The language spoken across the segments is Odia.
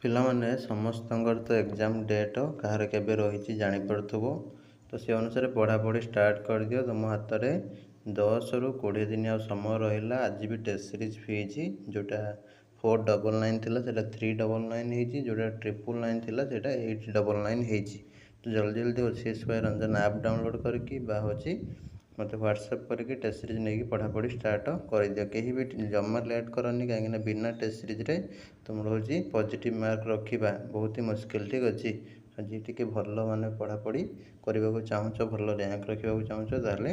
ପିଲାମାନେ ସମସ୍ତଙ୍କର ତ ଏକ୍ଜାମ୍ ଡେଟ୍ କାହାର କେବେ ରହିଛି ଜାଣିପାରୁଥିବ। ତ ସେ ଅନୁସାରେ ପଢ଼ାପଢ଼ି ଷ୍ଟାର୍ଟ କରିଦିଅ। ତୁମ ହାତରେ 10ରୁ 20 ଦିନ ଆଉ ସମୟ ରହିଲା। ଆଜି ବି ଟେଷ୍ଟ ସିରିଜ୍ ହେଇଛି, ଯେଉଁଟା 499 ଥିଲା ସେଇଟା 399 ହେଇଛି, ଯେଉଁଟା 999 ଥିଲା ସେଇଟା 899 ହେଇଛି। ତ ଜଲ୍ଦି ଜଲ୍ଦି OCS ରଞ୍ଜନ ଆପ୍ ଡାଉନଲୋଡ଼୍ କରିକି ବା ମୋତେ ହ୍ୱାଟ୍ସଆପ୍ କରିକି ଟେଷ୍ଟ ସିରିଜ୍ ନେଇକି ପଢ଼ାପଢ଼ି ଷ୍ଟାର୍ଟ କରିଦିଅ। କେହି ବି ଜମା ଲେଟ୍ କରନି, କାହିଁକିନା ବିନା ଟେଷ୍ଟ ସିରିଜ୍ରେ ତୁମର ପଜିଟିଭ୍ ମାର୍କ ରଖିବା ବହୁତ ହି ମୁସ୍କିଲ୍। ଠିକ୍ ଅଛି। ଆଜି ଟିକେ ଭଲ ପଢ଼ାପଢ଼ି କରିବାକୁ ଚାହୁଁଛ, ଭଲ ର୍ୟାଙ୍କ ରଖିବାକୁ ଚାହୁଁଛ, ତାହେଲେ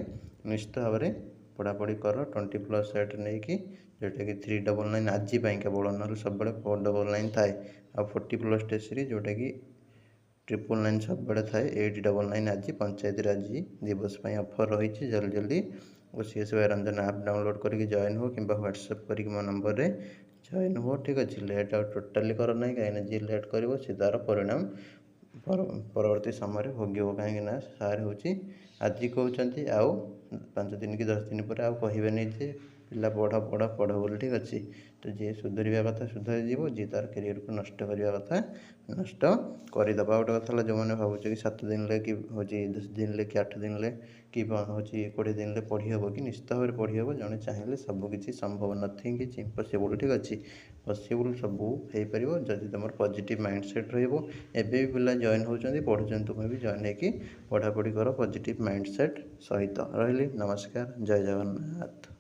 ନିଶ୍ଚିତ ଭାବରେ ପଢ଼ାପଢ଼ି କର 20+ ସେଟ୍ ନେଇକି, ଯେଉଁଟାକି 399 ଆଜି ପାଇଁ କେବଳ, ନହେଲେ ସବୁବେଳେ 499 ଥାଏ। ଆଉ 40+ ଟେଷ୍ଟ ସିରିଜ୍ ଯେଉଁଟାକି 999 ସବୁବେଳେ ଥାଏ। 899 ଆଜି ପଞ୍ଚାୟତ ରାଜ ଦିବସ ପାଇଁ ଅଫର୍ ରହିଛି। ଜଲ୍ଦି ଜଲ୍ଦି OCS ରଞ୍ଜନ ଆପ୍ ଡାଉନଲୋଡ଼୍ କରିକି ଜଏନ୍ ହୁଅ, କିମ୍ବା ହ୍ୱାଟ୍ସଆପ୍ କରିକି ମୋ ନମ୍ବରରେ ଜଏନ୍ ହୁଅ। ଠିକ୍ ଅଛି। ଲେଟ୍ ଆଉ ଟୋଟାଲି କର ନାହିଁ, କାହିଁକିନା ଯିଏ ଲେଟ୍ କରିବ ସେ ତା'ର ପରିଣାମ ପରବର୍ତ୍ତୀ ସମୟରେ ଭୋଗିବ। କାହିଁକିନା ସାର୍ ଆଜି କହୁଛନ୍ତି, ଆଉ 5 ଦିନ କି 10 ଦିନ ପରେ ଆଉ କହିବେନି ଯେ ପିଲା ପଢ଼ ବୋଲି। ଠିକ୍ ଅଛି। ତ ଯିଏ ସୁଧରିବା କଥା ସୁଧରିଯିବ, ଯିଏ ତା'ର କ୍ୟାରିୟରକୁ ନଷ୍ଟ କରିବା କଥା ନଷ୍ଟ କରିଦେବ। ଆଉ ଗୋଟେ କଥା ହେଲା, ଯେଉଁମାନେ ଭାବୁଛ କି 7 ଦିନରେ କି 10 ଦିନରେ କି 8 ଦିନରେ କି 20 ଦିନରେ ପଢ଼ି ହେବ କି, ନିଶ୍ଚିତ ଭାବରେ ପଢ଼ି ହେବ। ଜଣେ ଚାହିଁଲେ ସବୁକିଛି ସମ୍ଭବ, ନଥିଙ୍ଗ ଇଜ୍ ଇମ୍ପସିବୁଲ୍। ଠିକ୍ ଅଛି। ପସିବୁଲ୍ ସବୁ ହେଇପାରିବ ଯଦି ତୁମର ପଜିଟିଭ୍ ମାଇଣ୍ଡ ସେଟ୍ ରହିବ। ଏବେ ବି ପିଲା ଜଏନ୍ ହେଉଛନ୍ତି, ପଢ଼ୁଛନ୍ତି, ତୁମେ ବି ଜଏନ୍ ହେଇକି ପଢ଼ାପଢ଼ି କର ପଜିଟିଭ୍ ମାଇଣ୍ଡ ସେଟ୍ ସହିତ। ରହିଲି, ନମସ୍କାର, ଜୟ ଜଗନ୍ନାଥ।